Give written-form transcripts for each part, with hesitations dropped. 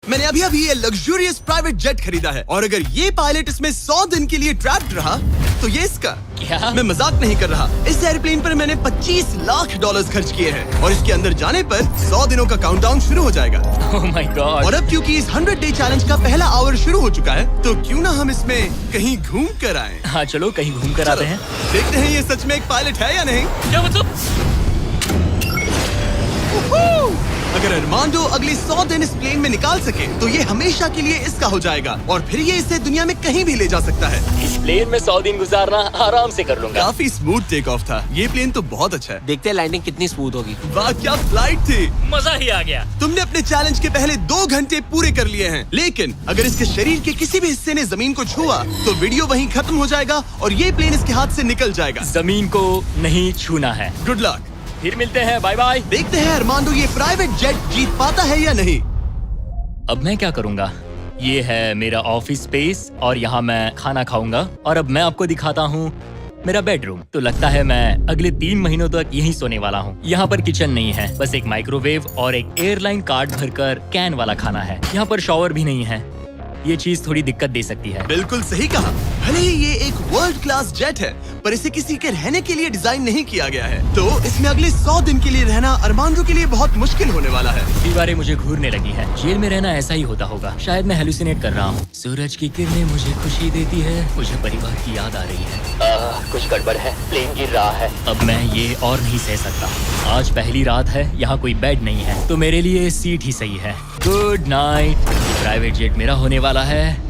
मैंने अभी अभी ये लग्जूरियस प्राइवेट जेट खरीदा है और अगर ये पायलट इसमें 100 दिन के लिए ट्रैप्ड रहा तो ये इसका। क्या? मैं मजाक नहीं कर रहा। इस एयरप्लेन पर मैंने $25 लाख खर्च किए हैं और इसके अंदर जाने पर 100 दिनों का काउंटडाउन शुरू हो जाएगा। Oh my God! और अब क्योंकि इस 100 डे चैलेंज का पहला आवर शुरू हो चुका है तो क्यों ना हम इसमें कहीं घूम कर आए। हाँ चलो कहीं घूम कर आते हैं। देखते हैं ये सच में एक पायलट है या नहीं। क्या मतलब? अगर अरमांडो अगले 100 दिन इस प्लेन में निकाल सके तो ये हमेशा के लिए इसका हो जाएगा और फिर ये इसे दुनिया में कहीं भी ले जा सकता है। इस प्लेन में 100 दिन गुजारना आराम से कर लूंगा। काफी स्मूथ टेक ऑफ था। ये प्लेन तो बहुत अच्छा है। देखते हैं लैंडिंग कितनी स्मूथ होगी। वाह क्या फ्लाइट थी। मजा ही आ गया। तुमने अपने चैलेंज के पहले 2 घंटे पूरे कर लिए हैं, लेकिन अगर इसके शरीर के किसी भी हिस्से ने जमीन को छुआ तो वीडियो वहीं खत्म हो जाएगा और ये प्लेन इसके हाथ से निकल जाएगा। जमीन को नहीं छूना है। Good luck. फिर मिलते हैं, बाय बाय। देखते हैं अरमांडो ये प्राइवेट जेट जीत पाता है या नहीं। अब मैं क्या करूंगा? ये है मेरा ऑफिस स्पेस और यहाँ मैं खाना खाऊंगा और अब मैं आपको दिखाता हूँ मेरा बेडरूम। तो लगता है मैं अगले 3 महीनों तक यहीं सोने वाला हूँ। यहाँ पर किचन नहीं है, बस एक माइक्रोवेव और एक एयरलाइन कार्ड भरकर कैन वाला खाना है। यहाँ पर शॉवर भी नहीं है। ये चीज थोड़ी दिक्कत दे सकती है। बिल्कुल सही कहा। भले ही ये एक वर्ल्ड क्लास जेट है पर इसे किसी के रहने के लिए डिजाइन नहीं किया गया है तो इसमें अगले 100 दिन के लिए रहना अरमांडो के लिए बहुत मुश्किल होने वाला है। दीवारें मुझे घूरने लगी है। जेल में रहना ऐसा ही होता होगा। शायद मैं हेलुसिनेट कर रहा हूँ। सूरज की किरणें मुझे खुशी देती है। मुझे परिवार की याद आ रही है। कुछ गड़बड़ है। प्लेन गिर रहा है। अब मैं ये और नहीं सह सकता। आज पहली रात है, यहाँ कोई बेड नहीं है तो मेरे लिए सीट ही सही है। Good night. प्राइवेट जेट मेरा होने वाला है।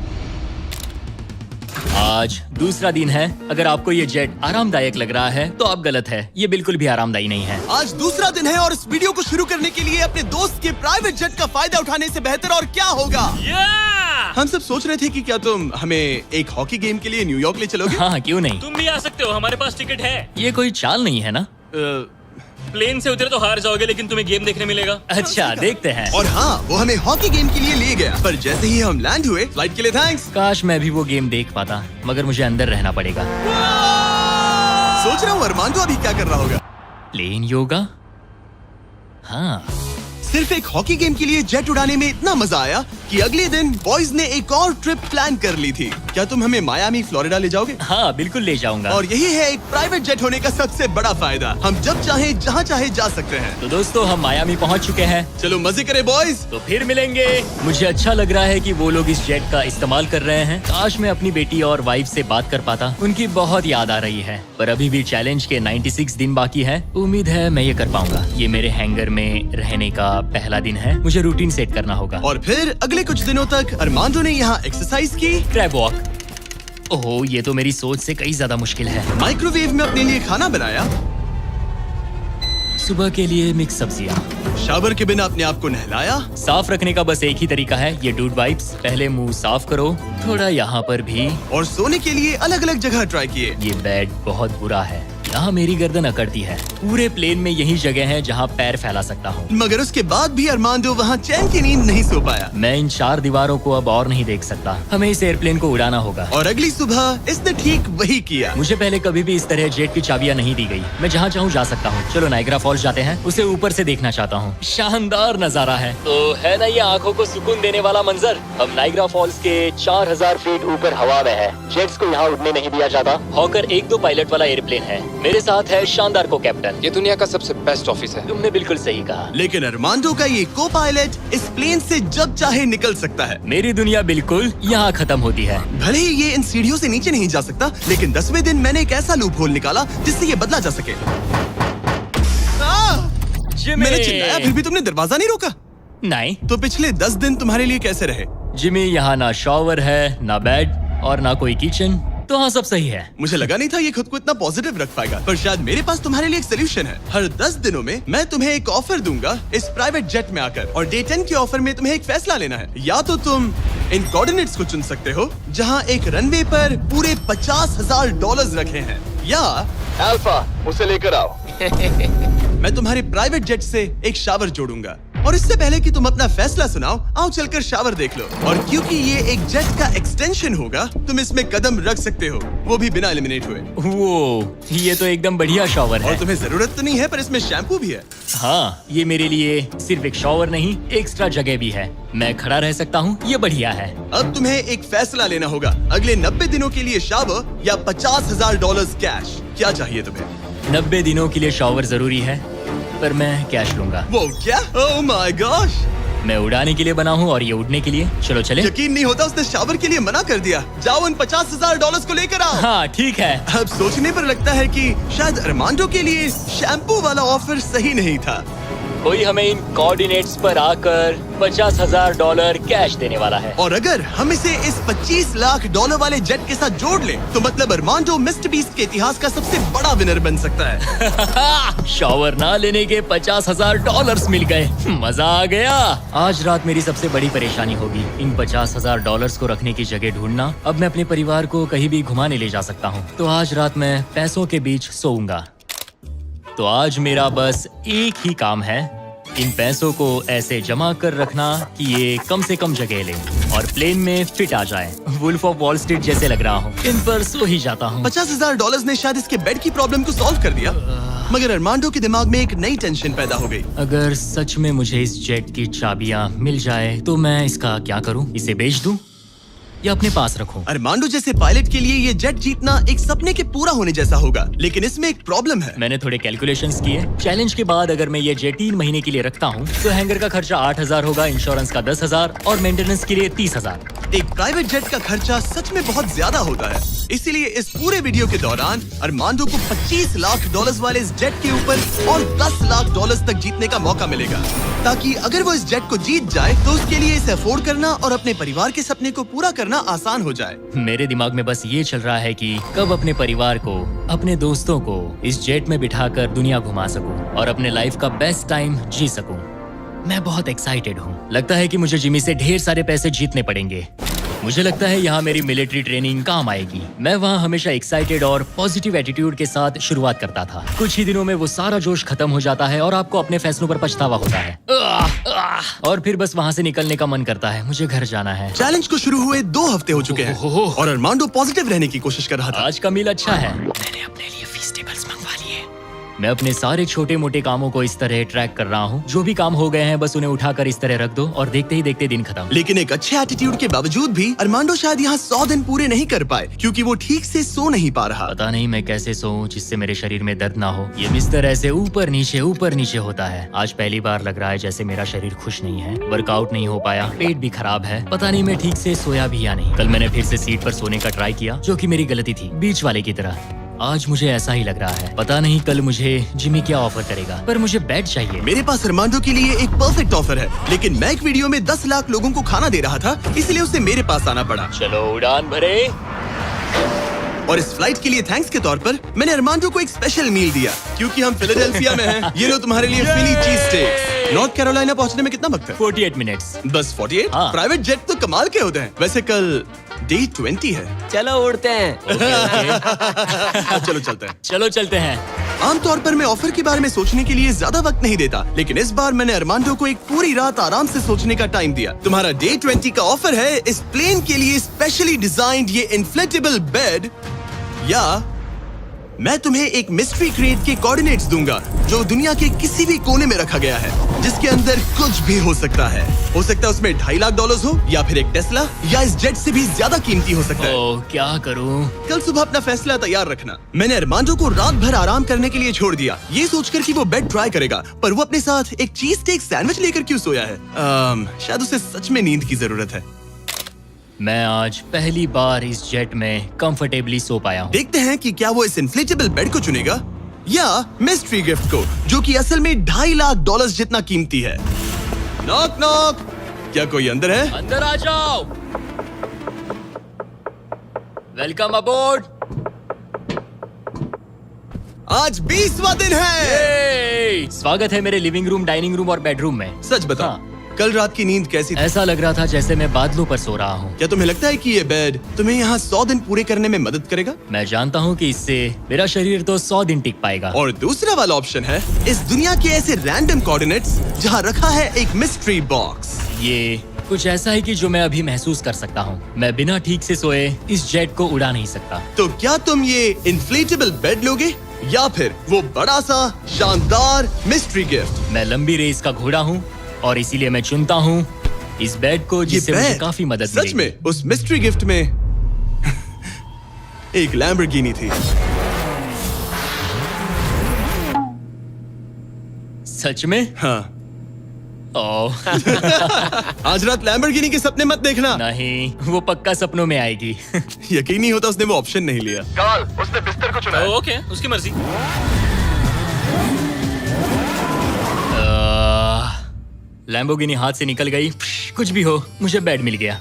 आज दूसरा दिन है। अगर आपको ये जेट आरामदायक लग रहा है तो आप गलत है। ये बिल्कुल भी आरामदायी नहीं है। आज दूसरा दिन है और इस वीडियो को शुरू करने के लिए अपने दोस्त के प्राइवेट जेट का फायदा उठाने से बेहतर और क्या होगा। हम सब सोच रहे थे कि क्या तुम हमें एक हॉकी गेम के लिए न्यूयॉर्क ले चलोगे। हाँ क्यों नहीं। तुम भी आ सकते हो, हमारे पास टिकट है। ये कोई चाल नहीं है ना। प्लेन से उतरे तो हार जाओगे लेकिन तुम्हें गेम देखने मिलेगा। अच्छा देखते हैं। और हाँ वो हमें हॉकी गेम के लिए ले गया पर जैसे ही हम लैंड हुए फ्लाइट के लिए थैंक्स। काश मैं भी वो गेम देख पाता मगर मुझे अंदर रहना पड़ेगा। सोच रहा हूँ अरमांडो अभी क्या कर रहा होगा। प्लेन योगा। हाँ सिर्फ एक हॉकी गेम के लिए जेट उड़ाने में इतना मजा आया कि अगले दिन बॉयज ने एक और ट्रिप प्लान कर ली थी। क्या तुम हमें मायामी फ्लोरिडा ले जाओगे। हाँ बिल्कुल ले जाऊंगा। और यही है एक प्राइवेट जेट होने का सबसे बड़ा फायदा। हम जब चाहे जहाँ चाहे जा सकते हैं। तो दोस्तों हम मायामी पहुँच चुके हैं। चलो मजे करें बॉयज। तो फिर मिलेंगे। मुझे अच्छा लग रहा है कि वो लोग इस जेट का इस्तेमाल कर रहे हैं। काश मैं अपनी बेटी और वाइफ से बात कर पाता। उनकी बहुत याद आ रही है पर अभी भी चैलेंज के 96 दिन बाकी है। उम्मीद है मैं ये कर पाऊंगा। ये मेरे हैंगर में रहने का पहला दिन है। मुझे रूटीन सेट करना होगा। और फिर अगले कुछ दिनों तक अरमांडो ने यहाँ एक्सरसाइज की। Crab walk. ओह ये तो मेरी सोच से कई ज्यादा मुश्किल है। माइक्रोवेव में अपने लिए खाना बनाया। सुबह के लिए मिक्स सब्जियाँ। शावर के बिना अपने आप को नहलाया। साफ रखने का बस एक ही तरीका है, ये डूड वाइप्स। पहले मुंह साफ करो, थोड़ा यहाँ पर भी। और सोने के लिए अलग अलग जगह ट्राई किए। ये बेड बहुत बुरा है। यहाँ मेरी गर्दन अकड़ती है। पूरे प्लेन में यही जगह है जहाँ पैर फैला सकता हूँ। मगर उसके बाद भी अरमांडो वहाँ चैन की नींद नहीं सो पाया। मैं इन 4 दीवारों को अब और नहीं देख सकता। हमें इस एयरप्लेन को उड़ाना होगा। और अगली सुबह इसने ठीक वही किया। मुझे पहले कभी भी इस तरह जेट की चाबियां नहीं दी गई। मैं जहाँ चाहूँ जा सकता हूँ। चलो नाइग्रा फॉल्स जाते हैं। उसे ऊपर से देखना चाहता हूँ। शानदार नजारा है। तो है ना ये आंखों को सुकून देने वाला मंजर। हम नाइग्रा फॉल्स के 4000 फीट ऊपर हवा में है। जेट्स को यहाँ उड़ने नहीं दिया जाता। हॉकर 1-2 पायलट वाला एयरप्लेन है। मेरे साथ है शानदार को कैप्टन। ये दुनिया का सबसे बेस्ट ऑफिस है। तुमने बिल्कुल सही कहा। लेकिन अरमांडो का ये को पायलट इस प्लेन से जब चाहे निकल सकता है। मेरी दुनिया बिल्कुल यहाँ खत्म होती है। भले ही ये इन सीढ़ियों से नीचे नहीं जा सकता लेकिन 10वें दिन मैंने एक ऐसा लूप होल निकाला जिससे ये बदला जा सके। मैंने चिल्लाया फिर भी तुमने दरवाजा नहीं रोका। नहीं तो पिछले 10 दिन तुम्हारे लिए कैसे रहे। जिमी, यहाँ ना शॉवर है, ना बेड और ना कोई किचन। तो हाँ सब सही है। मुझे लगा नहीं था ये खुद को इतना पॉजिटिव रख पाएगा पर शायद मेरे पास तुम्हारे लिए एक सोल्यूशन है। हर 10 दिनों में मैं तुम्हें एक ऑफर दूंगा इस प्राइवेट जेट में आकर और डे 10 के ऑफर में तुम्हें एक फैसला लेना है। या तो तुम इन कोऑर्डिनेट्स को चुन सकते हो जहाँ एक रनवे पर पूरे $50,000 रखे हैं या अल्फा उसे लेकर आओ। मैं तुम्हारे प्राइवेट जेट से एक शावर जोड़ूंगा और इससे पहले कि तुम अपना फैसला सुनाओ, आओ चलकर शावर देख लो। और क्योंकि ये एक जेट का एक्सटेंशन होगा, तुम इसमें कदम रख सकते हो, वो भी बिना एलिमिनेट हुए। वो ये तो एकदम बढ़िया शॉवर और है। तुम्हें जरूरत तो नहीं है, पर इसमें शैम्पू भी है। हाँ, ये मेरे लिए सिर्फ एक शॉवर नहीं, एक्स्ट्रा जगह भी है। मैं खड़ा रह सकता हूँ, ये बढ़िया है। अब तुम्हें एक फैसला लेना होगा, अगले 90 दिनों के लिए शावर या $50,000 कैश। क्या चाहिए तुम्हें? 90 दिनों के लिए शॉवर जरूरी है, पर मैं कैश लूंगा। वो क्या? ओह माय गॉश! मैं उड़ाने के लिए बना हूँ और ये उड़ने के लिए। चलो चले। यकीन नहीं होता, उसने शावर के लिए मना कर दिया। जाओ उन $50,000 को लेकर आओ। हाँ ठीक है। अब सोचने पर लगता है कि शायद अरमांडो के लिए शैम्पू वाला ऑफर सही नहीं था। कोई हमें इन कोऑर्डिनेट्स पर आकर $50,000 कैश देने वाला है। और अगर हम इसे इस $25 लाख वाले जेट के साथ जोड़ लें, तो मतलब अरमांडो मिस्टर बीस्ट के इतिहास का सबसे बड़ा विनर बन सकता है। शॉवर ना लेने के $50,000 मिल गए, मजा आ गया। आज रात मेरी सबसे बड़ी परेशानी होगी इन $50,000 को रखने की जगह ढूंढना। अब मैं अपने परिवार को कहीं भी घुमाने ले जा सकता हूँ, तो आज रात मैं पैसों के बीच सोऊंगा। तो आज मेरा बस एक ही काम है, इन पैसों को ऐसे जमा कर रखना कि ये कम से कम जगह ले और प्लेन में फिट आ जाए। वुल्फ ऑफ वॉल स्ट्रीट जैसे लग रहा हूँ, इन पर सो ही जाता हूँ। $50,000 ने शायद इसके बेड की प्रॉब्लम को सॉल्व कर दिया, मगर अरमांडो के दिमाग में एक नई टेंशन पैदा हो गई। अगर सच में मुझे इस जेट की चाबियां मिल जाए तो मैं इसका क्या करूं? इसे बेच दूं या अपने पास रखूं? अरमांडो जैसे पायलट के लिए ये जेट जीतना एक सपने के पूरा होने जैसा होगा, लेकिन इसमें एक प्रॉब्लम है। मैंने थोड़े कैलकुलेशंस किए। चैलेंज के बाद अगर मैं ये जेट 3 महीने के लिए रखता हूँ तो हैंगर का खर्चा 8,000 होगा, इंश्योरेंस का 10,000 और मेंटेनेंस के लिए 30,000। एक प्राइवेट जेट का खर्चा सच में बहुत ज्यादा होता है, इसीलिए इस पूरे वीडियो के दौरान अरमांडो को $25 लाख वाले इस जेट के ऊपर और $10 लाख तक जीतने का मौका मिलेगा, ताकि अगर वो इस जेट को जीत जाए तो उसके लिए इसे अफोर्ड करना और अपने परिवार के सपने को पूरा करना आसान हो जाए। मेरे दिमाग में बस ये चल रहा है कि कब अपने परिवार को, अपने दोस्तों को इस जेट में बिठाकर दुनिया घुमा सकूं और अपने लाइफ का बेस्ट टाइम जी सकूं। मैं बहुत एक्साइटेड हूँ। लगता है कि मुझे जिमी से ढेर सारे पैसे जीतने पड़ेंगे। मुझे लगता है यहाँ मेरी मिलिट्री ट्रेनिंग काम आएगी। मैं वहाँ हमेशा एक्साइटेड और पॉजिटिव एटीट्यूड के साथ शुरुआत करता था। कुछ ही दिनों में वो सारा जोश खत्म हो जाता है और आपको अपने फैसलों पर पछतावा होता है, और फिर बस वहाँ से निकलने का मन करता है। मुझे घर जाना है। चैलेंज को शुरू हुए 2 हफ्ते हो चुके हैं और अरमांडो पॉजिटिव रहने की कोशिश कर रहा था। आज का मील अच्छा है। मैंने अपने लिए फेस्टिवल्स मंगवा लिए। मैं अपने सारे छोटे मोटे कामों को इस तरह ट्रैक कर रहा हूँ। जो भी काम हो गए हैं बस उन्हें उठाकर इस तरह रख दो और देखते ही देखते दिन खत्म। लेकिन एक अच्छे एटीट्यूड के बावजूद भी अरमांडो शायद यहाँ 100 दिन पूरे नहीं कर पाए, क्योंकि वो ठीक से सो नहीं पा रहा। पता नहीं मैं कैसे सोऊं जिससे मेरे शरीर में दर्द ना हो। ये बिस्तर ऐसे ऊपर नीचे होता है। आज पहली बार लग रहा है जैसे मेरा शरीर खुश नहीं है। वर्कआउट नहीं हो पाया, पेट भी खराब है। पता नहीं मैं ठीक से सोया भी या नहीं। कल मैंने फिर से सीट पर सोने का ट्राई किया, जो कि मेरी गलती थी, बीच वाले की तरह। आज मुझे ऐसा ही लग रहा है। पता नहीं कल मुझे जिमी क्या ऑफर करेगा, पर मुझे बेड चाहिए। मेरे पास अरमांडो के लिए एक परफेक्ट ऑफर है, लेकिन मैं एक वीडियो में 10 लाख लोगों को खाना दे रहा था, इसलिए उसे मेरे पास आना पड़ा। चलो उड़ान भरे। और इस फ्लाइट के लिए थैंक्स के तौर पर मैंने अरमांडो को एक स्पेशल मील दिया, क्योंकि हम फिलाडेल्फिया में हैं। ये लो तुम्हारे लिए फिली चीज स्टेक। नॉर्थ कैरोलिना पहुंचने में कितना वक्त है? 48 मिनट्स। बस 48? हाँ। प्राइवेट जेट तो कमाल के होते हैं। वैसे कल डे 20 है। चलो उड़ते हैं। चलो चलते हैं। चलो चलते हैं। आमतौर पर मैं ऑफर के बारे में सोचने के लिए ज्यादा वक्त नहीं देता, लेकिन इस बार मैंने अरमांडो को एक पूरी रात आराम से सोचने का टाइम दिया। तुम्हारा डे 20 का ऑफर है इस प्लेन के लिए स्पेशली डिजाइन्ड ये इन्फ्लेटेबल बेड, या मैं तुम्हें एक मिस्ट्री क्रेट के कोऑर्डिनेट्स दूंगा जो दुनिया के किसी भी कोने में रखा गया है, जिसके अंदर कुछ भी हो सकता है। हो सकता है उसमें $2.5 लाख हो, या फिर एक टेस्ला, या इस जेट से भी ज्यादा कीमती हो सकता है। ओह, क्या करूं? कल सुबह अपना फैसला तैयार रखना। मैंने अरमांडो को रात भर आराम करने के लिए छोड़ दिया, ये सोचकर कि वो बेड ट्राई करेगा, पर वो अपने साथ एक चीज स्टेक सैंडविच लेकर क्यों सोया है? शायद उसे सच में नींद की जरूरत है। मैं आज पहली बार इस जेट में कंफर्टेबली सो पाया हूँ। देखते हैं कि क्या वो इस इन्फ्लेटेबल बेड को चुनेगा या मिस्ट्री गिफ्ट को, जो कि असल में $2.5 लाख जितना कीमती है। नॉक नॉक, क्या कोई अंदर है? अंदर आ जाओ। Welcome aboard. आज 20वां दिन है। स्वागत है मेरे लिविंग रूम, डाइनिंग रूम और बेडरूम में। सच बता, हाँ। कल रात की नींद कैसी थी? ऐसा लग रहा था जैसे मैं बादलों पर सो रहा हूँ। क्या तुम्हें लगता है कि ये बेड तुम्हें यहाँ 100 दिन पूरे करने में मदद करेगा? मैं जानता हूँ कि इससे मेरा शरीर तो 100 दिन टिक पाएगा। और दूसरा वाला ऑप्शन है इस दुनिया के ऐसे रैंडम कोऑर्डिनेट्स जहाँ रखा है एक मिस्ट्री बॉक्स। ये कुछ ऐसा है कि जो मैं अभी महसूस कर सकता हूँ। मैं बिना ठीक से सोए इस जेट को उड़ा नहीं सकता। तो क्या तुम ये इन्फ्लेटेबल बेड लोगे या फिर वो बड़ा सा शानदार मिस्ट्री गिफ्ट? मैं लंबी रेस का घोड़ा हूँ और इसीलिए मैं चुनता हूँ इस बेड को, जिससे मुझे बेड काफी मदद सच मिलेगी। में उस मिस्ट्री गिफ्ट में एक लैम्बोर्गिनी थी। सच में? हाँ। ओह आज रात लैम्बोर्गिनी के सपने मत देखना। नहीं, वो पक्का सपनों में आएगी। यकीन नहीं होता उसने वो ऑप्शन नहीं लिया। काल, उसने बिस्तर को चुना है। ओके, उसकी मर्जी। लैम्बोर्गिनी हाथ से निकल गई। कुछ भी हो, मुझे बेड मिल गया।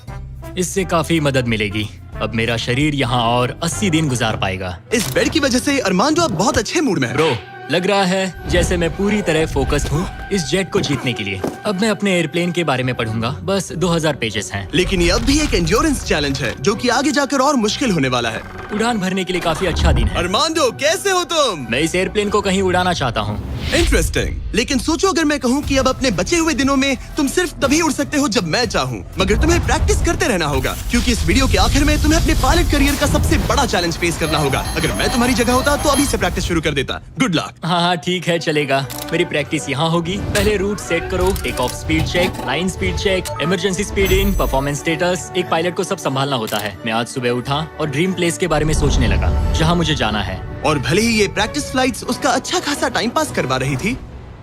इससे काफी मदद मिलेगी। अब मेरा शरीर यहाँ और 80 दिन गुजार पाएगा। इस बेड की वजह से अरमांडो अब बहुत अच्छे मूड में है। ब्रो, लग रहा है जैसे मैं पूरी तरह फोकस्ड हूँ इस जेट को जीतने के लिए। अब मैं अपने एयरप्लेन के बारे में पढ़ूंगा। बस 2000 पेजेस हैं। लेकिन ये अब भी एक एंड्योरेंस चैलेंज है जो कि आगे जाकर और मुश्किल होने वाला है। उड़ान भरने के लिए काफी अच्छा दिन है। अरमांडो, कैसे हो तुम? मैं इस एयरप्लेन को कहीं उड़ाना चाहता हूँ। इंटरेस्टिंग। लेकिन सोचो अगर मैं कहूँ कि अब अपने बचे हुए दिनों में तुम सिर्फ तभी उड़ सकते हो जब मैं चाहूँ, मगर तुम्हें प्रैक्टिस करते रहना होगा क्योंकि इस वीडियो के आखिर में तुम्हें अपने पायलट करियर का सबसे बड़ा चैलेंज फेस करना होगा। अगर मैं तुम्हारी जगह होता तो अभी से प्रैक्टिस शुरू कर देता। Good luck. हाँ हाँ ठीक है, चलेगा। मेरी प्रैक्टिस यहाँ होगी। पहले रूट सेट करो, take off speed check, line speed check, emergency speed in, performance status. एक पायलट को सब संभालना होता है। मैं आज सुबह उठा और ड्रीम प्लेस के बारे में सोचने लगा जहाँ मुझे जाना है। और भले ही ये प्रैक्टिस फ्लाइट्स उसका अच्छा खासा टाइम पास करवा रही थी,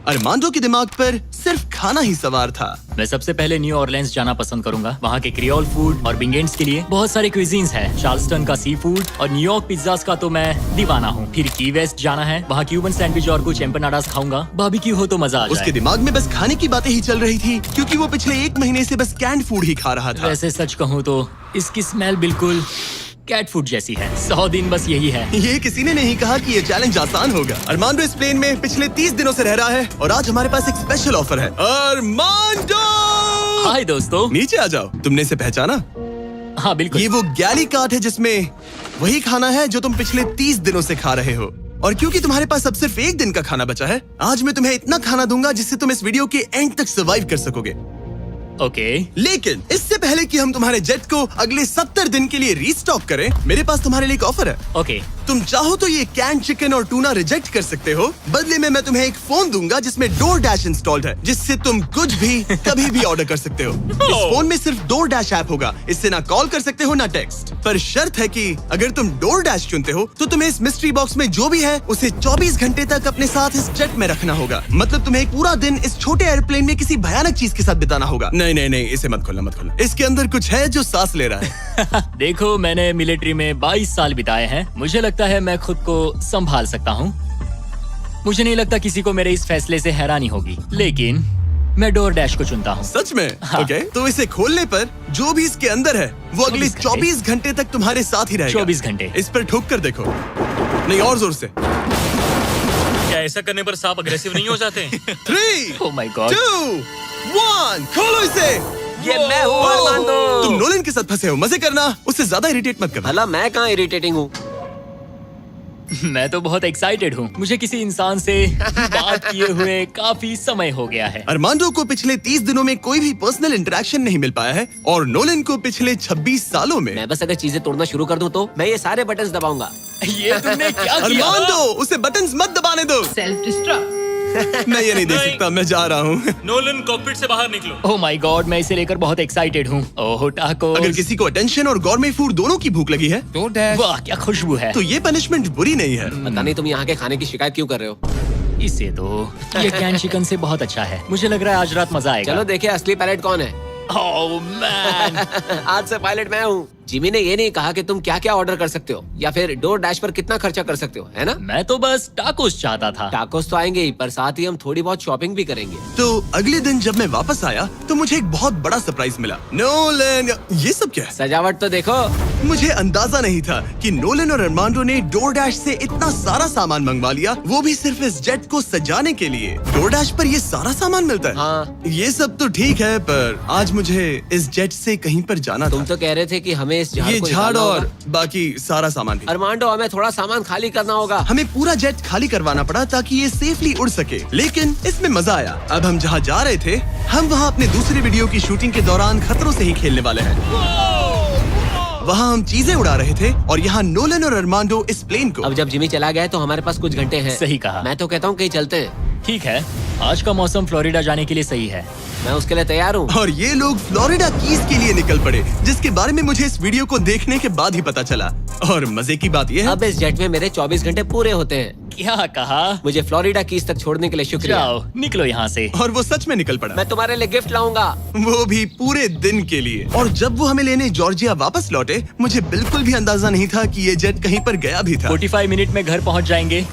अरमांडो के दिमाग पर सिर्फ खाना ही सवार था। मैं सबसे पहले न्यू ऑरलेंस जाना पसंद करूंगा। वहाँ के क्रियोल फूड और बिंगेंट्स के लिए बहुत सारे क्विजीन्स हैं। चार्ल्सटन का सी फूड और न्यूयॉर्क पिज्जास का तो मैं दीवाना हूँ। फिर की वेस्ट जाना है, वहाँ क्यूबन सैंडविच और कुछ एम्पनाडास खाऊंगा। बारबेक्यू हो तो मजा आ उसके जाए। दिमाग में बस खाने की बातें ही चल रही थी क्योंकि वो पिछले 1 महीने से बस कैंड फूड ही खा रहा था। वैसे सच कहूँ तो इसकी स्मेल बिल्कुल कैट फूड जैसी है। 100 दिन बस यही है। ये किसी ने नहीं कहा कि ये चैलेंज आसान होगा। अरमांडो इस प्लेन में पिछले 30 दिनों से रह रहा है और आज हमारे पास एक स्पेशल ऑफर है। अरमांडो, हाय दोस्तों। नीचे आ जाओ। तुमने इसे पहचाना? हाँ बिल्कुल। ये वो गैली कार्ट है जिसमें वही खाना है जो तुम पिछले 30 दिनों से खा रहे हो। और क्योंकि तुम्हारे पास अब सिर्फ 1 दिन का खाना बचा है, आज मैं तुम्हें इतना खाना दूंगा जिससे तुम इस वीडियो के एंड तक सर्वाइव कर सकोगे। ओके। लेकिन इससे पहले कि हम तुम्हारे जेट को अगले 70 दिन के लिए रीस्टॉक करें, मेरे पास तुम्हारे लिए एक ऑफर है। ओके। तुम चाहो तो ये कैन चिकन और टूना रिजेक्ट कर सकते हो। बदले में मैं तुम्हें एक फोन दूंगा जिसमें DoorDash इंस्टॉल्ड है, जिससे तुम कुछ भी कभी भी ऑर्डर कर सकते हो। इस फोन में सिर्फ DoorDash ऐप होगा। इससे ना कॉल कर सकते हो ना टेक्स्ट। पर शर्त है कि अगर तुम DoorDash चुनते हो तो तुम्हें इस मिस्ट्री बॉक्स में जो भी है उसे 24 घंटे तक अपने साथ इस जेट में रखना होगा। मतलब तुम्हें एक पूरा दिन इस छोटे एयरप्लेन में किसी भयानक चीज के साथ बिताना होगा। नहीं नहीं नहीं, इसे मत खोलना मत खोलना। इसके अंदर कुछ है जो सांस ले रहा है। देखो, मैंने मिलिट्री में 22 साल बिताए हैं। मुझे लगता है मैं खुद को संभाल सकता हूँ। मुझे नहीं लगता किसी को मेरे इस फैसले से हैरानी होगी, लेकिन मैं DoorDash को चुनता हूँ। सच में? हाँ। ओके, तो इसे खोलने पर जो भी इसके अंदर है वो अगले 24 घंटे तक तुम्हारे साथ ही रहेगा। 24 घंटे। इस पर ठोक कर देखो। नहीं, और जोर से। क्या ऐसा करने पर सांप अग्रेसिव नहीं हो जाते? 3, Oh my God। 2, 1, खोलो इसे। ये मैं हूँ अरमांडो। तुम नोलन के साथ फंसे हो, मजे करना, उससे ज्यादा इरिटेट मत करना। भला मैं कहाँ इरिटेटिंग हूँ? मैं तो बहुत एक्साइटेड हूँ। मुझे किसी इंसान से बात किए हुए काफी समय हो गया है। अरमांडो को पिछले 30 दिनों में कोई भी पर्सनल इंटरेक्शन नहीं मिल पाया है और नोलन को पिछले 26 सालों में। मैं बस अगर चीजें तोड़ना शुरू कर दूं तो मैं ये सारे बटन्स दबाऊंगा। ये तुमने क्या किया? अरमांडो, उसे बटन्स मत दबाने दो। Self destruct. मैं ये नहीं देख नहीं। सकता, मैं जा रहा हूँ। नोलन कॉकपिट से बाहर निकलो। ओह माय गॉड, मैं इसे लेकर बहुत एक्साइटेड हूँ। ओह टाको। अगर किसी को अटेंशन और गॉर्मे फूड दोनों की भूख लगी है वाह क्या खुशबू है। तो ये पनिशमेंट बुरी नहीं है। पता नहीं तुम यहाँ के खाने की शिकायत क्यों कर रहे हो? इसे तो ये कैन चिकन से बहुत अच्छा है। मुझे लग रहा है आज रात मजा आएगा। चलो देखे असली पायलट कौन है। Oh man. आज से पायलट मैं हूँ। जिमी ने ये नहीं कहा कि तुम क्या क्या ऑर्डर कर सकते हो या फिर डोर डैश पर कितना खर्चा कर सकते हो, है ना? मैं तो बस टाकोस चाहता था। टाकोस तो आएंगे ही, पर साथ ही हम थोड़ी बहुत शॉपिंग भी करेंगे। तो अगले दिन जब मैं वापस आया तो मुझे एक बहुत बड़ा सरप्राइज मिला। नोलन, ये सब क्या है? सजावट तो देखो। मुझे अंदाजा नहीं था कि नोलन और अरमांडो ने डोरडैश से इतना सारा सामान मंगवा लिया, वो भी सिर्फ इस जेट को सजाने के लिए। डोरडैश पर ये सारा सामान मिलता है? हाँ। ये सब तो ठीक है, पर आज मुझे इस जेट से कहीं पर जाना तुम था। तो कह रहे थे कि हमें इस झाड़ ये को झाड़ निकालना और होगा। बाकी सारा सामान भी। अरमांडो, हमें थोड़ा सामान खाली करना होगा। हमें पूरा जेट खाली करवाना पड़ा ताकि ये सेफली उड़ सके, लेकिन इसमें मजा आया। अब हम जहाँ जा रहे थे, हम वहाँ अपने दूसरे वीडियो की शूटिंग के दौरान खतरों से ही खेलने वाले हैं। वहाँ हम चीजें उड़ा रहे थे और यहाँ नोलन और अरमांडो इस प्लेन को। अब जब जिमी चला गया है तो हमारे पास कुछ घंटे हैं। सही कहा। मैं तो कहता हूँ कहीं चलते हैं। ठीक है, आज का मौसम फ्लोरिडा जाने के लिए सही है। मैं उसके लिए तैयार हूँ। और ये लोग फ्लोरिडा कीज के लिए निकल पड़े, जिसके बारे में मुझे इस वीडियो को देखने के बाद ही पता चला। और मजे की बात ये है, अब इस जेट में मेरे 24 घंटे पूरे होते हैं। क्या कहा? मुझे फ्लोरिडा कीज तक छोड़ने के लिए शुक्रिया। जाओ, निकलो यहाँ से। और वो सच में निकल पड़ा, मैं तुम्हारे लिए गिफ्ट लाऊंगा। वो भी पूरे दिन के लिए। और जब वो हमें लेने जॉर्जिया वापस लौटे, मुझे बिल्कुल भी अंदाजा नहीं था कि ये जेट कहीं पर गया भी था। 45 मिनट में घर पहुँच जाएंगे।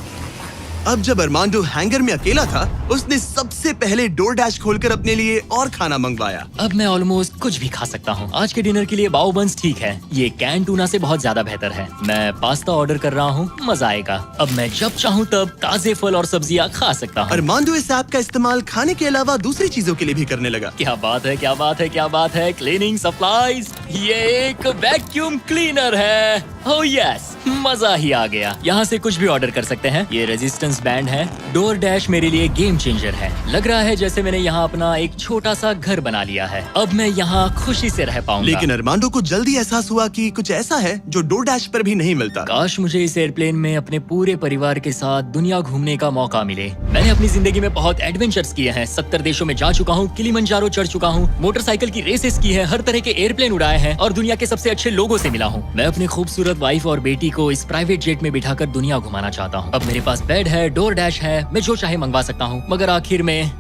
अब जब अरमांडो हैंगर में अकेला था, उसने सबसे पहले डोर डैश खोलकर अपने लिए और खाना मंगवाया। अब मैं ऑलमोस्ट कुछ भी खा सकता हूँ। आज के डिनर के लिए बाओ बंस ठीक है, ये कैन टूना से बहुत ज्यादा बेहतर है। मैं पास्ता ऑर्डर कर रहा हूँ, मजा आएगा। अब मैं जब चाहूँ तब ताजे फल और सब्जियाँ खा सकता हूँ। अरमांडो इस ऐप का इस्तेमाल खाने के अलावा दूसरी चीजों के लिए भी करने लगा। क्या बात है, क्या बात है, क्या बात है। क्लीनिंग सप्लाईज, ये एक वैक्यूम क्लीनर है। ओह यस, मजा ही आ गया। यहाँ से कुछ भी ऑर्डर कर सकते हैं। ये रेजिस्टेंस बैंड है। डोर डैश मेरे लिए गेम चेंजर है। लग रहा है जैसे मैंने यहाँ अपना एक छोटा सा घर बना लिया है। अब मैं यहाँ खुशी से रह पाऊंगा। लेकिन अरमांडो को जल्दी एहसास हुआ कि कुछ ऐसा है जो डोर डैश पर भी नहीं मिलता। काश मुझे इस एयरप्लेन में अपने पूरे परिवार के साथ दुनिया घूमने का मौका मिले। मैंने अपनी जिंदगी में बहुत एडवेंचर्स किए हैं। 70 देशों में जा चुका हूँ, किलिमंजारो चढ़ चुका हूँ, मोटरसाइकिल की रेसेस की है, हर तरह के एयरप्लेन उड़ाए हैं और दुनिया के सबसे अच्छे लोगों से मिला हूँ। मैं अपनी खूबसूरत वाइफ और बेटी को इस प्राइवेट जेट में बिठाकर दुनिया घुमाना चाहता हूँ। अब मेरे पास बेड है, डोर डैश है, मैं जो चाहे मंगवा सकता हूँ, मगर आखिर में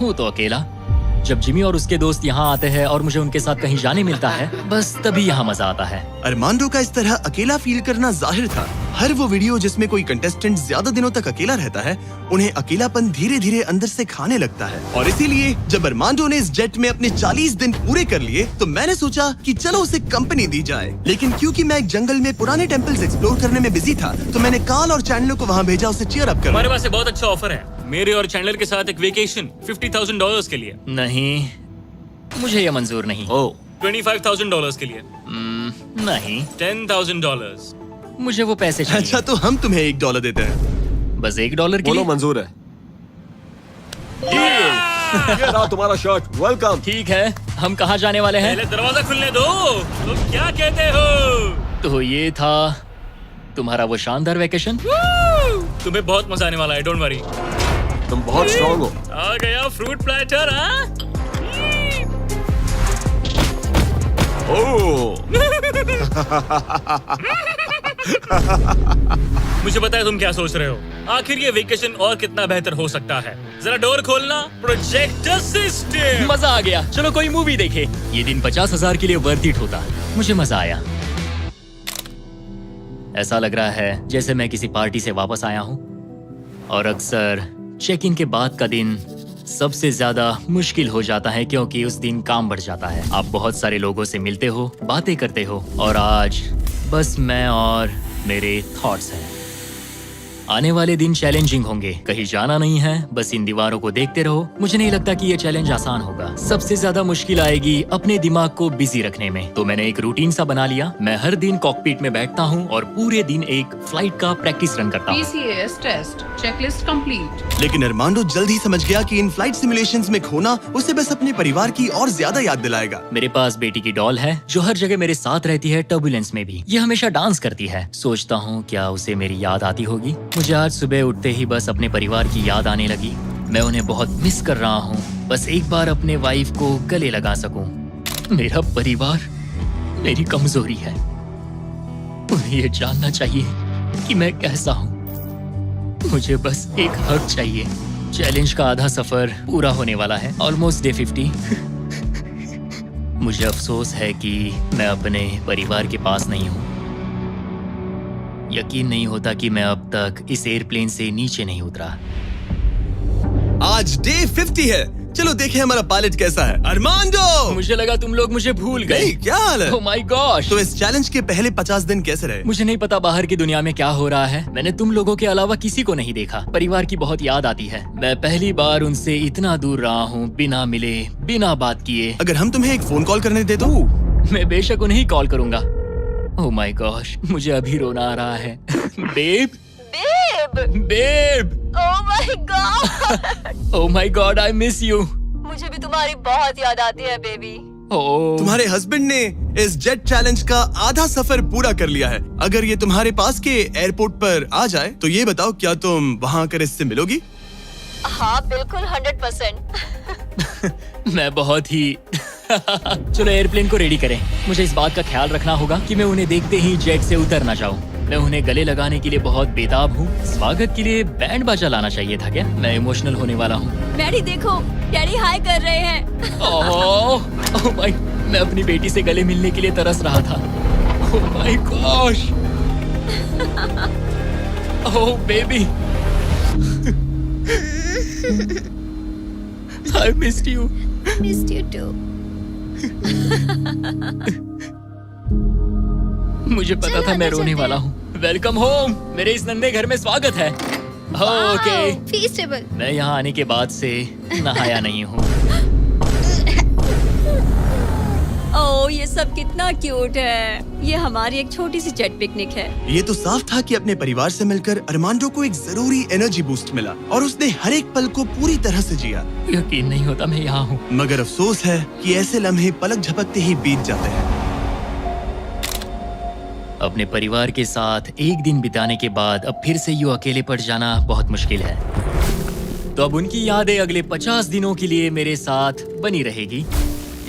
हूँ तो अकेला। जब जिमी और उसके दोस्त यहाँ आते हैं और मुझे उनके साथ कहीं जाने मिलता है, बस तभी यहाँ मजा आता है। अरमांडो का इस तरह अकेला फील करना जाहिर था। हर वो वीडियो जिसमें कोई कंटेस्टेंट ज्यादा दिनों तक अकेला रहता है, उन्हें अकेलापन धीरे धीरे अंदर से खाने लगता है। और इसीलिए जब अरमांडो ने इस जेट में अपने 40 दिन पूरे कर लिए, तो मैंने सोचा कि चलो उसे कंपनी दी जाए। लेकिन क्योंकि मैं एक जंगल में पुराने टेम्पल्स एक्सप्लोर करने में बिजी था, तो मैंने कार्ल और चैंडलर को वहाँ भेजा उसे चीयर अप करने। हमारे पास एक बहुत अच्छा ऑफर है, मेरे और चैंडलर के साथ एक वेकेशन $50,000 के लिए। नहीं, मुझे ये मंजूर नहीं। ओह, $25,000 के लिए। नहीं, $10,000। मुझे वो पैसे चाहिए। अच्छा, तो हम तुम्हें $1 देते हैं। बस $1 के बोलो लिए? मंजूर है। ये रहा तुम्हारा शर्ट, वेलकम। ठीक है, हम कहाँ जाने वाले हैं? पहले दरवाजा खुलने दो। तुम क्या कहते हो? तो ये था तुम्हारा वो शानदार वेकेशन। तुम्हें बहुत मजा आने वाला है, डोंट वरी। तुम बहुत स्ट्रांग हो। आ गया फ्रूट प्लेटर। हाँ, मुझे पता है तुम क्या सोच रहे हो। आखिर ये वेकेशन और कितना बेहतर हो सकता है। जरा डोर खोलना। Projector system. मजा आ गया, चलो कोई मूवी देखे। ये दिन 50,000 के लिए वर्थ इट होता। मुझे मजा आया। ऐसा लग रहा है जैसे मैं किसी पार्टी से वापस आया हूँ। और अक्सर चेक इन के बाद का दिन सबसे ज्यादा मुश्किल हो जाता है, क्योंकि उस दिन काम बढ़ जाता है। आप बहुत सारे लोगों से मिलते हो, बातें करते हो, और आज बस मैं और मेरे थॉट्स हैं। आने वाले दिन चैलेंजिंग होंगे। कहीं जाना नहीं है, बस इन दीवारों को देखते रहो। मुझे नहीं लगता कि ये चैलेंज आसान होगा। सबसे ज्यादा मुश्किल आएगी अपने दिमाग को बिजी रखने में। तो मैंने एक रूटीन सा बना लिया। मैं हर दिन कॉकपिट में बैठता हूँ और पूरे दिन एक फ्लाइट का प्रैक्टिस रन करता हूँ। PCAS test checklist complete. लेकिन अरमांडो जल्द ही समझ गया कि इन फ्लाइट सिमुलेशंस में खोना उसे बस अपने परिवार की और ज्यादा याद दिलाएगा। मेरे पास बेटी की डॉल है जो हर जगह मेरे साथ रहती है, टर्बुलेंस में भी। ये हमेशा डांस करती है। सोचता हूँ क्या उसे मेरी याद आती होगी। मुझे आज सुबह उठते ही बस अपने परिवार की याद आने लगी। मैं उन्हें बहुत मिस कर रहा हूँ। बस एक बार अपने वाइफ को गले लगा सकूं। मेरा परिवार मेरी कमजोरी है। उन्हें ये जानना चाहिए कि मैं कैसा हूँ। मुझे बस एक हग चाहिए। चैलेंज का आधा सफर पूरा होने वाला है। Almost day 50। मुझे अफसोस है कि मैं अपने परिवार के पास नहीं हूँ। यकीन नहीं होता कि मैं अब तक इस एयरप्लेन से नीचे नहीं उतरा। आज डे 50 है। चलो देखें हमारा पायलट कैसा है। अरमांडो! मुझे लगा तुम लोग मुझे भूल गए। नहीं, क्या हाल है? ओह माय गॉश! तो इस चैलेंज के पहले 50 दिन कैसे रहे? मुझे नहीं पता बाहर की दुनिया में क्या हो रहा है। मैंने तुम लोगों के अलावा किसी को नहीं देखा। परिवार की बहुत याद आती है। मैं पहली बार उनसे इतना दूर रहा हूँ, बिना मिले, बिना बात किए। अगर हम तुम्हें एक फोन कॉल करने दे तो? मैं बेशक उन्हें ही कॉल करूंगा। ओह माय गॉश, मुझे अभी रोना आ रहा है। Babe, babe, oh my god! Oh my god, I miss you. मुझे भी तुम्हारी बहुत याद आती है बेबी। ओह, तुम्हारे हस्बैंड ने इस जेट चैलेंज का आधा सफर पूरा कर लिया है। अगर ये तुम्हारे पास के एयरपोर्ट पर आ जाए तो ये बताओ, क्या तुम वहाँ आकर इससे मिलोगी? हाँ बिल्कुल 100%। मैं बहुत ही चलो एयरप्लेन को रेडी करें। मुझे इस बात का ख्याल रखना होगा कि मैं उन्हें देखते ही जेट से उतर ना जाऊं। मैं उन्हें गले लगाने के लिए बहुत बेताब हूँ। स्वागत के लिए बैंड बाजा लाना चाहिए था क्या? मैं इमोशनल होने वाला हूँ। डैडी देखो, डैडी हाय कर रहे हैं। ओह माय, मैं अपनी बेटी से गले मिलने के लिए तरस रहा था। Oh my gosh, oh baby, I missed you. Missed you too. मुझे पता था मैं रोने वाला हूँ। वेलकम होम, मेरे इस नन्हे घर में स्वागत है। ओके, फीस्टेबल। मैं यहाँ आने के बाद से नहाया नहीं हूँ। ओह ये सब कितना क्यूट है। ये हमारी एक छोटी सी जेट पिकनिक है। ये तो साफ था कि अपने परिवार से मिलकर अरमांडो को एक जरूरी एनर्जी बूस्ट मिला और उसने हर एक पल को पूरी तरह से जिया। यकीन नहीं होता मैं यहाँ हूँ। मगर अफसोस है कि ऐसे लम्हे पलक झपकते ही बीत जाते हैं। अपने परिवार के साथ एक दिन बिताने के बाद अब फिर से यूं अकेले पड़ जाना बहुत मुश्किल है। तो अब उनकी यादें अगले 50 दिनों के लिए मेरे साथ बनी रहेगी।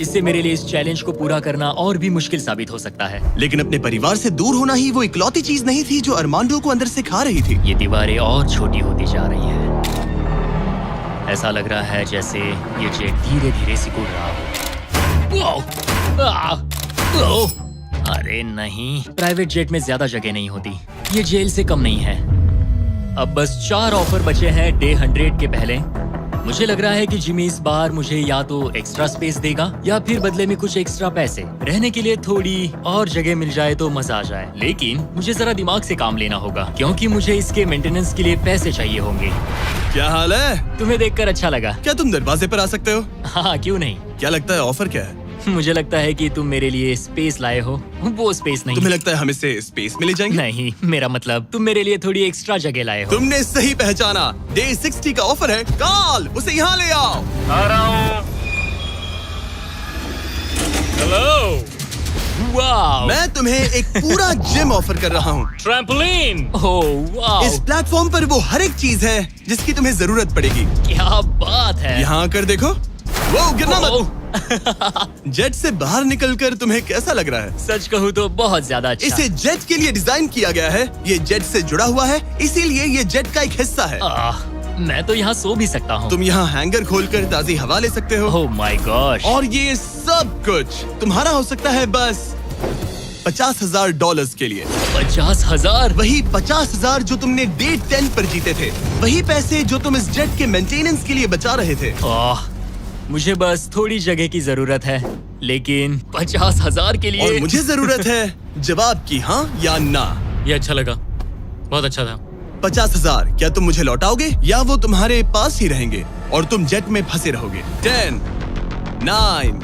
इससे मेरे लिए इस चैलेंज को पूरा करना और भी मुश्किल साबित हो सकता है। लेकिन अपने परिवार से दूर होना ही वो इकलौती चीज नहीं थी जो अरमांडो को अंदर से खा रही थी। ये दीवारें और छोटी होती जा रही हैं। ऐसा लग रहा है जैसे ये जेट धीरे धीरे सिकुड़ रहा हो। अरे नहीं, प्राइवेट जेट में ज्यादा जगह नहीं होती। ये जेल से कम नहीं है। अब बस 4 ऑफर बचे हैं डे 100 के पहले। मुझे लग रहा है कि जिमी इस बार मुझे या तो एक्स्ट्रा स्पेस देगा या फिर बदले में कुछ एक्स्ट्रा पैसे। रहने के लिए थोड़ी और जगह मिल जाए तो मजा आ जाए। लेकिन मुझे जरा दिमाग से काम लेना होगा क्योंकि मुझे इसके मेंटेनेंस के लिए पैसे चाहिए होंगे। क्या हाल है? तुम्हें देखकर अच्छा लगा। क्या तुम दरवाजे पर आ सकते हो? हाँ, क्यों नहीं। क्या लगता है ऑफर क्या है? मुझे लगता है कि तुम मेरे लिए स्पेस लाए हो। वो स्पेस नहीं। तुम्हें लगता है हम इससे स्पेस में ले जाएंगे? नहीं, मेरा मतलब तुम मेरे लिए थोड़ी एक्स्ट्रा जगह लाए हो। तुमने सही पहचाना। डे 60 का ऑफर है। कॉल उसे यहाँ ले आओ। आ रहा हूँ। हेलो। वाओ, मैं तुम्हें एक पूरा जिम ऑफर कर रहा हूँ। ट्रैम्पोलिन। ओह वाओ, इस प्लेटफॉर्म पर वो हर एक चीज है जिसकी तुम्हें जरूरत पड़ेगी। क्या बात है। यहाँ आकर देखो। वो गिरना मत। ओह, जेट से बाहर निकलकर तुम्हें कैसा लग रहा है? सच कहूँ तो बहुत ज्यादा अच्छा। इसे जेट के लिए डिजाइन किया गया है। ये जेट से जुड़ा हुआ है, इसीलिए ये जेट का एक हिस्सा है। मैं तो यहाँ सो भी सकता हूँ। तुम यहाँ हैंगर खोलकर ताजी हवा ले सकते हो। ओह माय गॉश। और ये सब कुछ तुम्हारा हो सकता है बस $50,000 के लिए। 50,000? वही 50,000 जो तुमने डे 10 पर जीते थे। वही पैसे जो तुम इस जेट के मेंटेनेंस के लिए बचा रहे थे। मुझे बस थोड़ी जगह की जरूरत है, लेकिन 50,000 के लिए। और मुझे जरूरत है जवाब की, हाँ या ना। ये अच्छा लगा, बहुत अच्छा था। 50,000 क्या तुम मुझे लौटाओगे या वो तुम्हारे पास ही रहेंगे और तुम जेट में फंसे रहोगे? 10, 9,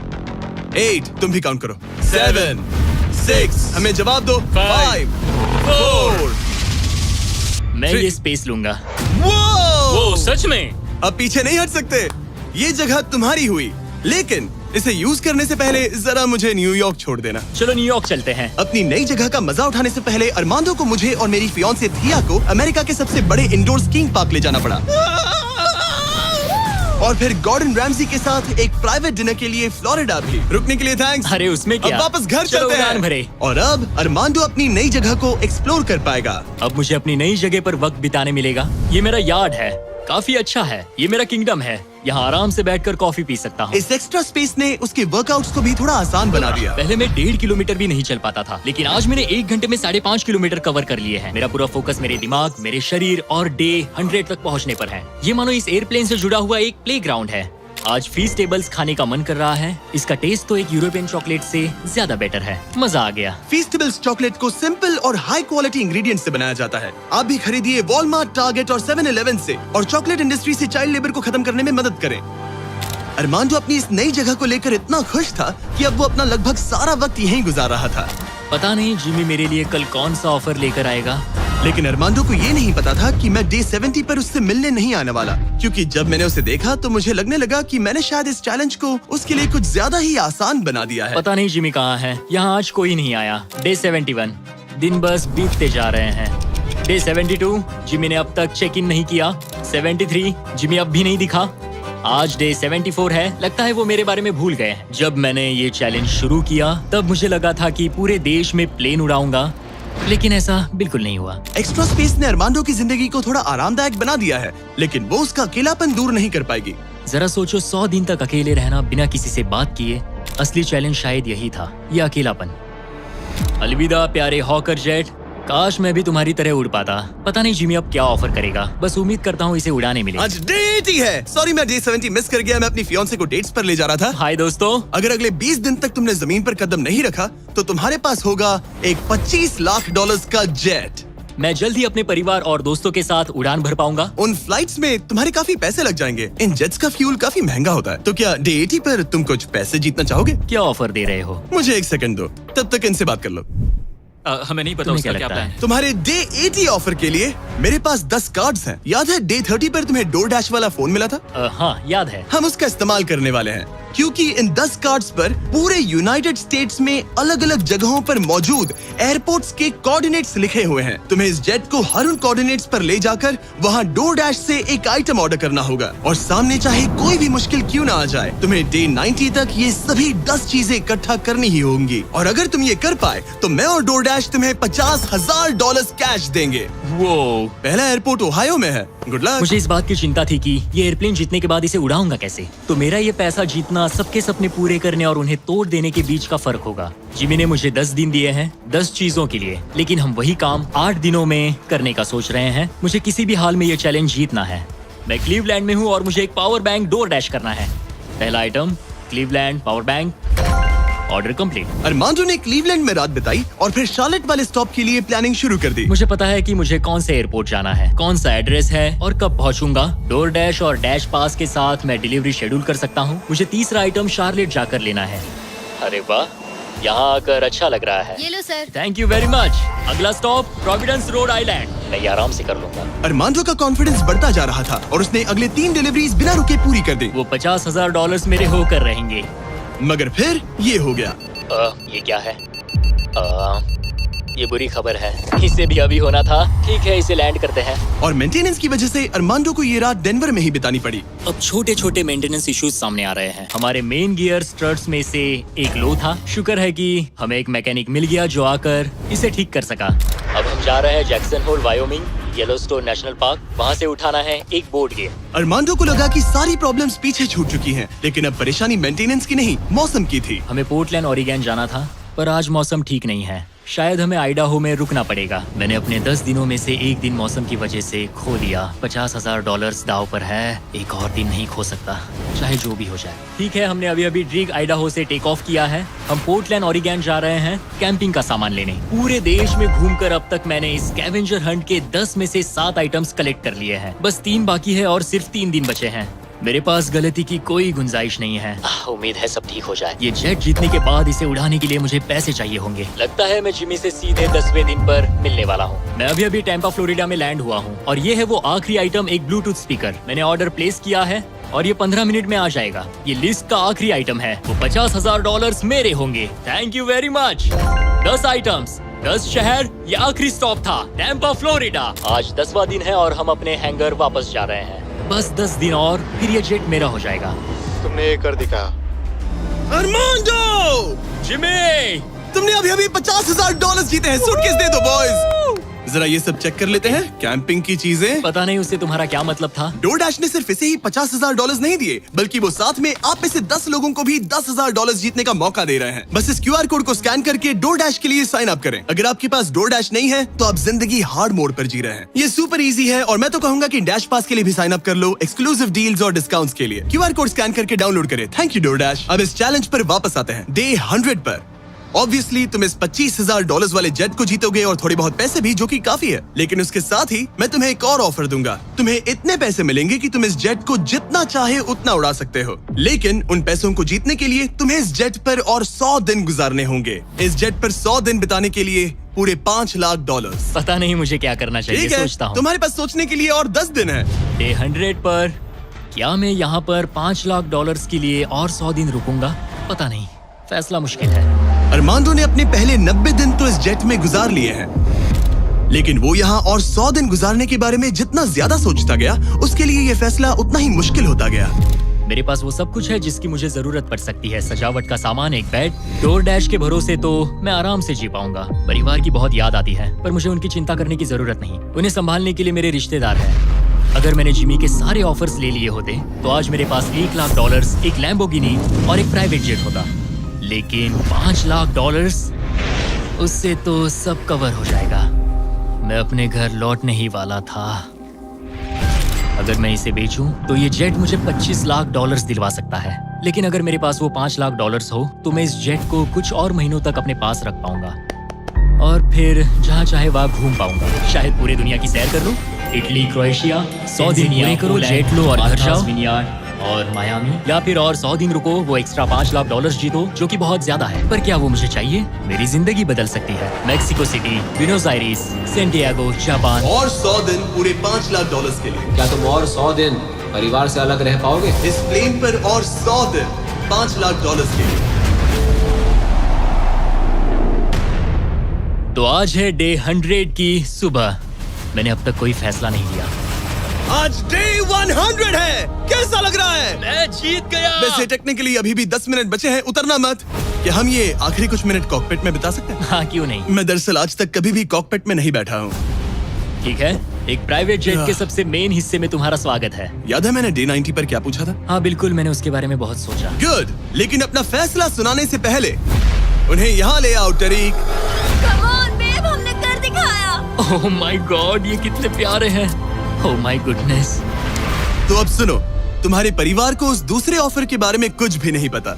8, तुम भी काउंट करो। 7, 6, हमें जवाब दो। 5, 4। मैं ये स्पेस लूंगा। वो सच में? अब पीछे नहीं हट सकते। ये जगह तुम्हारी हुई, लेकिन इसे यूज करने से पहले जरा मुझे न्यूयॉर्क छोड़ देना। चलो न्यूयॉर्क चलते हैं। अपनी नई जगह का मजा उठाने से पहले अरमांडो को मुझे और मेरी फियांसे थिया को अमेरिका के सबसे बड़े इंडोर स्कीइंग पार्क ले जाना पड़ा। और फिर गॉर्डन रैमजी के साथ एक प्राइवेट डिनर के लिए फ्लोरिडा भी। रुकने के लिए थैंक्स। अरे उसमें क्या? अब वापस घर चलो चलते उड़ान भरे। हैं। और अब अरमांडो अपनी नई जगह को एक्सप्लोर कर पाएगा। अब मुझे अपनी नई जगह पर वक्त बिताने मिलेगा। ये मेरा यार्ड है, काफी अच्छा है। ये मेरा किंगडम है। यहाँ आराम से बैठकर कॉफी पी सकता हूँ। इस एक्स्ट्रा स्पेस ने उसके वर्कआउट्स को भी थोड़ा आसान बना दिया। पहले मैं 1.5 किलोमीटर भी नहीं चल पाता था, लेकिन आज मैंने 1 घंटे में 5.5 किलोमीटर कवर कर लिए हैं। मेरा पूरा फोकस मेरे दिमाग, मेरे शरीर और डे 100 तक पहुँचने पर है। ये मानो इस एयरप्लेन से जुड़ा हुआ एक प्लेग्राउंड है। आज फीस्टेबल्स खाने का मन कर रहा है। इसका टेस्ट तो एक यूरोपियन चॉकलेट से ज्यादा बेटर है। मजा आ गया। फीस्टेबल्स चॉकलेट को सिंपल और हाई क्वालिटी इंग्रेडिएंट्स से बनाया जाता है। आप भी खरीदिए वॉलमार्ट, टारगेट और 7-Eleven से और चॉकलेट इंडस्ट्री से चाइल्ड लेबर को खत्म करने में मदद करें। अरमांडो अपनी इस नई जगह को लेकर इतना खुश था कि अब वो अपना लगभग सारा वक्त यहीं गुजार रहा था। पता नहीं जिमी मेरे लिए कल कौन सा ऑफर लेकर आएगा। लेकिन अरमांडो को ये नहीं पता था कि मैं डे 70 पर उससे मिलने नहीं आने वाला, क्योंकि जब मैंने उसे देखा तो मुझे लगने लगा कि मैंने शायद इस चैलेंज को उसके लिए कुछ ज्यादा ही आसान बना दिया है। पता नहीं जिमी कहाँ है। यहाँ आज कोई नहीं आया। डे 71 दिन बस बीतते जा रहे हैं। डे 72 जिमी ने अब तक चेक इन नहीं किया। 73 जिमी अब भी नहीं दिखा। आज डे 74 है। लगता है वो मेरे बारे में भूल गए। जब मैंने ये चैलेंज शुरू किया तब मुझे लगा था कि पूरे देश में प्लेन उड़ाऊंगा, लेकिन ऐसा बिल्कुल नहीं हुआ। एक्स्ट्रा स्पेस ने अरमांडो की जिंदगी को थोड़ा आरामदायक बना दिया है, लेकिन वो उसका अकेलापन दूर नहीं कर पाएगी। जरा सोचो, 100 दिन तक अकेले रहना बिना किसी से बात किए। असली चैलेंज शायद यही था, ये अकेलापन। अलविदा प्यारे हॉकर जेट, काश मैं भी तुम्हारी तरह उड़ पाता। पता नहीं जिमी अब क्या ऑफर करेगा। बस उम्मीद करता हूँ इसे उड़ाने मिले। आज डे 80 है। सॉरी मैं डे 70 मिस कर गया। मैं अपनी फियांसे को डेट्स पर ले जा रहा था। हाय दोस्तों। अगर अगले 20 दिन तक तुमने जमीन पर कदम नहीं रखा तो तुम्हारे पास होगा एक $25 लाख का जेट। मैं जल्द ही अपने परिवार और दोस्तों के साथ उड़ान भर पाऊंगा। उन फ्लाइट्स में तुम्हारे काफी पैसे लग जाएंगे। इन जेट्स का फ्यूल काफी महंगा होता है। तो क्या डे 80 पर तुम कुछ पैसे जीतना चाहोगे? क्या ऑफर दे रहे हो? मुझे 1 सेकंड दो, तब तक इनसे बात कर लो। हमें नहीं पता तुम्हें उसका क्या क्या लगता प्लान है? है। तुम्हारे डे 80 ऑफर के लिए मेरे पास 10 कार्ड्स हैं। याद है डे 30 पर तुम्हें डोरडैश वाला फोन मिला था? हाँ याद है। हम उसका इस्तेमाल करने वाले हैं, क्योंकि इन 10 कार्ड्स पर पूरे यूनाइटेड स्टेट्स में अलग अलग जगहों पर मौजूद एयरपोर्ट्स के कोऑर्डिनेट्स लिखे हुए हैं। तुम्हें इस जेट को हर उन कोऑर्डिनेट्स पर ले जाकर वहां डोरडैश से एक आइटम ऑर्डर करना होगा, और सामने चाहे कोई भी मुश्किल क्यों ना आ जाए, तुम्हें डे 90 तक ये सभी 10 चीजें इकट्ठा करनी ही होंगी। और अगर तुम ये कर पाए तो मैं और डोरडैश तुम्हें $50,000 कैश देंगे। वो पहला एयरपोर्ट ओहायो में है। Good luck. मुझे इस बात की चिंता थी कि ये एयरप्लेन जीतने के बाद इसे उड़ाऊंगा कैसे। तो मेरा ये पैसा जीतना सबके सपने पूरे करने और उन्हें तोड़ देने के बीच का फर्क होगा। जिमी ने मुझे 10 दिन दिए हैं 10 चीजों के लिए, लेकिन हम वही काम 8 दिनों में करने का सोच रहे हैं। मुझे किसी भी हाल में ये चैलेंज जीतना है। मैं क्लीवलैंड में हूँ और मुझे एक पावर बैंक डोरडैश करना है। पहला item Cleveland power bank. Order complete. Armando ने क्लीवलैंड में रात बिताई और फिर शार्लेट वाले स्टॉप के लिए प्लानिंग शुरू कर दी। मुझे पता है कि मुझे कौन से एयरपोर्ट जाना है, कौन सा एड्रेस है और कब पहुंचूंगा। डोरडैश और डैश पास के साथ मैं डिलीवरी शेड्यूल कर सकता हूं। मुझे तीसरा आइटम शार्लेट जाकर लेना है। अरे वाह, यहाँ आकर अच्छा लग रहा है। ये लो sir. Thank you very much. अगला स्टॉप प्रोविडेंस रोड आइलैंड। मैं ये आराम से कर लूंगा। अरमांडो का कॉन्फिडेंस बढ़ता जा रहा था और उसने अगले 3 डिलीवरीज बिना रुके पूरी कर दी। वो $50,000 मेरे होकर रहेंगे। मगर फिर ये हो गया। ये क्या है? ये बुरी खबर है। इसे भी अभी होना था। ठीक है, इसे लैंड करते हैं। और मेंटेनेंस की वजह से अरमांडो को ये रात डेनवर में ही बितानी पड़ी। अब छोटे छोटे मेंटेनेंस इश्यूज सामने आ रहे हैं। हमारे मेन गियर स्ट्रट्स में से एक लो था। शुक्र है कि हमें एक मैकेनिक मिल गया जो आकर इसे ठीक कर सका। अब हम जा रहे हैं Jackson Hole Wyoming, Yellowstone national park. वहाँ से उठाना है एक बोर्ड गेम। अरमांडो को लगा कि सारी प्रॉब्लम्स पीछे छूट चुकी हैं, लेकिन अब परेशानी मेंटेनेंस की नहीं, मौसम की थी। हमें पोर्टलैंड ओरिगन जाना था, पर आज मौसम ठीक नहीं है। शायद हमें आइडाहो में रुकना पड़ेगा। मैंने अपने 10 दिनों में से एक दिन मौसम की वजह से खो दिया। $50,000 दाव पर है। एक और दिन नहीं खो सकता, चाहे जो भी हो जाए। ठीक है, हमने अभी अभी ड्रिग आइडाहो से टेक ऑफ किया है। हम पोर्टलैंड ओरिगन जा रहे हैं कैंपिंग का सामान लेने। पूरे देश में घूमकर अब तक मैंने इस स्कैवेंजर हंट के 10 में से 7 आइटम्स कलेक्ट कर लिए हैं। बस 3 बाकी है और सिर्फ 3 दिन बचे हैं। मेरे पास गलती की कोई गुंजाइश नहीं है। उम्मीद है सब ठीक हो जाए। ये जेट जीतने के बाद इसे उड़ाने के लिए मुझे पैसे चाहिए होंगे। लगता है मैं जिमी से सीधे 10वें दिन पर मिलने वाला हूँ। मैं अभी अभी टैंपा फ्लोरिडा में लैंड हुआ हूँ और ये है वो आखिरी आइटम, एक ब्लूटूथ स्पीकर। मैंने ऑर्डर प्लेस किया है और ये 15 मिनट में आ जाएगा। ये लिस्ट का आखिरी आइटम है। वो $50,000 मेरे होंगे। Thank you very much. 10 items, 10 शहर, ये आखिरी स्टॉप था टैंपा फ्लोरिडा। आज 10वां दिन है और हम अपने हैंगर वापस जा रहे हैं। बस 10 दिन और फिर ये जेट मेरा हो जाएगा। तुमने ये कर दिखा। अरमांडो! जिमी! तुमने अभी अभी $50,000 जीते हैं। सूटकेस दे दो बॉयज। जरा ये सब चेक कर लेते हैं, कैंपिंग की चीजें। पता नहीं उससे तुम्हारा क्या मतलब था। डोरडैश ने सिर्फ इसे ही $50,000 नहीं दिए, बल्कि वो साथ में आप में से 10 लोगों को भी $10,000 जीतने का मौका दे रहे हैं। बस इस QR कोड को स्कैन करके डोरडैश के लिए साइन अप करें। अगर आपके पास डोरडैश नहीं है तो आप जिंदगी हार्ड मोड पर जी रहे हैं। ये सुपर इजी है और मैं तो कहूंगा कि डैश पास के लिए भी साइन अप कर लो, एक्सक्लूसिव डील्स और डिस्काउंट्स के लिए। QR कोड स्कैन करके डाउनलोड करें। Thank you DoorDash. अब इस चैलेंज पर वापस आते हैं, डे 100 पर। ऑब्वियसली तुम इस $25,000 वाले जेट को जीतोगे और थोड़े बहुत पैसे भी, जो कि काफी है। लेकिन उसके साथ ही मैं तुम्हें एक और ऑफर दूंगा। तुम्हें इतने पैसे मिलेंगे कि तुम इस जेट को जितना चाहे उतना उड़ा सकते हो। लेकिन उन पैसों को जीतने के लिए तुम्हें इस जेट पर और 100 दिन गुजारने होंगे। इस जेट पर 100 दिन बिताने के लिए पूरे $5 लाख। पता नहीं मुझे क्या करना चाहिए, ठीक है, सोचता हूँ। तुम्हारे पास सोचने के लिए और 10 दिन है। डे 100 पर क्या मैं यहाँ पर $5 लाख के लिए और 100 दिन रुकूंगा? पता नहीं, फैसला मुश्किल है। अरमांडो ने अपने पहले 90 दिन तो इस जेट में गुजार लिए हैं, लेकिन वो यहाँ और 100 दिन गुजारने के बारे में जितना ज्यादा सोचता गया, उसके लिए ये फैसला उतना ही मुश्किल होता गया। मेरे पास वो सब कुछ है जिसकी मुझे जरूरत पड़ सकती है। सजावट का सामान, एक बेड। डोरडैश के भरोसे तो मैं आराम से जी पाऊंगा। परिवार की बहुत याद आती है, पर मुझे उनकी चिंता करने की जरूरत नहीं। उन्हें संभालने के लिए मेरे रिश्तेदार हैं। अगर मैंने जिमी के सारे ऑफर्स ले लिए होते तो आज मेरे पास $1 लाख, एक लैम्बोर्गिनी और एक प्राइवेट जेट होता। लेकिन $5 लाख, उससे तो सब कवर हो जाएगा। मैं अपने घर लौटने ही वाला था। अगर मैं इसे बेचूं तो ये जेट मुझे $25 लाख दिलवा सकता है। लेकिन अगर मेरे पास वो $5 लाख हो तो मैं इस जेट को कुछ और महीनों तक अपने पास रख पाऊंगा और फिर जहाँ चाहे वहाँ घूम पाऊंगा। शायद पूरी दुनिया की सैर कर लूं। इटली, क्रोएशिया, 100 दिन पूरे करो, जेट लो और घर जाओ। और मायामी, या फिर और 100 दिन रुको, वो एक्स्ट्रा $5 लाख जीतो, जो कि बहुत ज्यादा है। पर क्या वो मुझे चाहिए? मेरी जिंदगी बदल सकती है। Mexico city, Buenos iris, Santiago, Japan. और 100 दिन पूरे $5 लाख के लिए। क्या तुम और 100 दिन परिवार से अलग रह पाओगे? इस प्लेन पर और 100 दिन $5 लाख के लिए। तो आज है डे 100 की सुबह। मैंने अब तक कोई फैसला नहीं लिया। आज डे 100 है। कैसा लग रहा है? मैं जीत गया। वैसे टेक्निकली अभी भी 10 मिनट बचे हैं, उतरना मत। क्या हम ये आखिरी कुछ मिनट कॉकपिट में बिता सकते हैं? हाँ, क्यों नहीं। मैं दरअसल आज तक कभी भी कॉकपिट में नहीं बैठा हूँ। ठीक है, एक प्राइवेट जेट के सबसे मेन हिस्से में तुम्हारा स्वागत है। याद है मैंने डे 90 पर क्या पूछा था? हाँ बिल्कुल, मैंने उसके बारे में बहुत सोचा। गुड, लेकिन अपना फैसला सुनाने से पहले उन्हें यहाँ ले आओ टरीक। Come on, babe, हमने कर दिखाया। ओह माय गॉड, ये कितने प्यारे हैं। Oh my goodness. तो अब सुनो, तुम्हारे परिवार को उस दूसरे ऑफर के बारे में कुछ भी नहीं पता।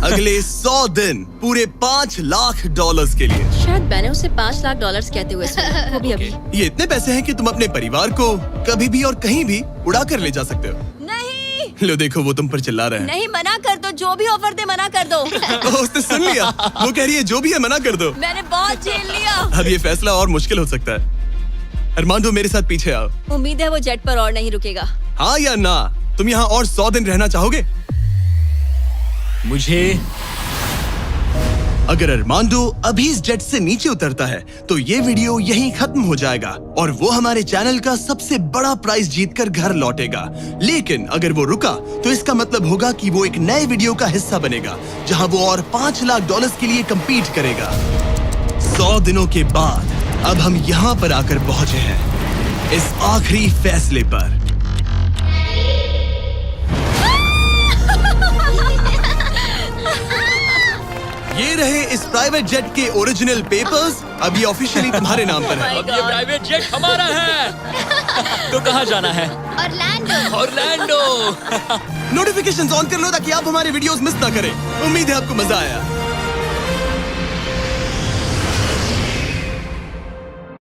अगले 100 दिन पूरे $5 लाख के लिए। शायद मैंने उसे $5 लाख कहते हुए सुना, वो भी अभी। ये इतने पैसे हैं कि तुम अपने परिवार को कभी भी और कहीं भी उड़ा कर ले जा सकते हो। नहीं, लो देखो, वो तुम पर चिल्ला रहे हैं। नहीं, मना कर दो। जो भी ऑफर दे मना कर दो। उसने सुन लिया। वो कह रही है जो भी है मना कर दो। मैंने बहुत झेल लिया। अब ये फैसला और मुश्किल हो सकता है। अरमांडो, मेरे साथ पीछे आओ। उम्मीद है वो जेट पर और नहीं रुकेगा। हाँ या ना? तुम यहाँ और 100 दिन रहना चाहोगे? मुझे अगर अरमांडो अभी इस जेट से नीचे उतरता है तो ये वीडियो यहीं खत्म हो जाएगा और वो हमारे चैनल का सबसे बड़ा प्राइज जीतकर घर लौटेगा। लेकिन अगर वो रुका तो इसका मतलब होगा कि वो एक नए वीडियो का हिस्सा बनेगा जहां वो और $5 लाख के लिए compete करेगा। 100 दिनों के बाद अब हम यहाँ पर आकर पहुंचे हैं, इस आखिरी फैसले पर। ये रहे इस प्राइवेट जेट के ओरिजिनल पेपर्स। अब ये ऑफिशियली तुम्हारे नाम पर है। अब ये प्राइवेट जेट हमारा है। तो कहाँ जाना है? ऑरलैंडो। नोटिफिकेशंस ऑन कर लो ताकि आप हमारे वीडियोस मिस ना करें। उम्मीद है आपको मजा आया।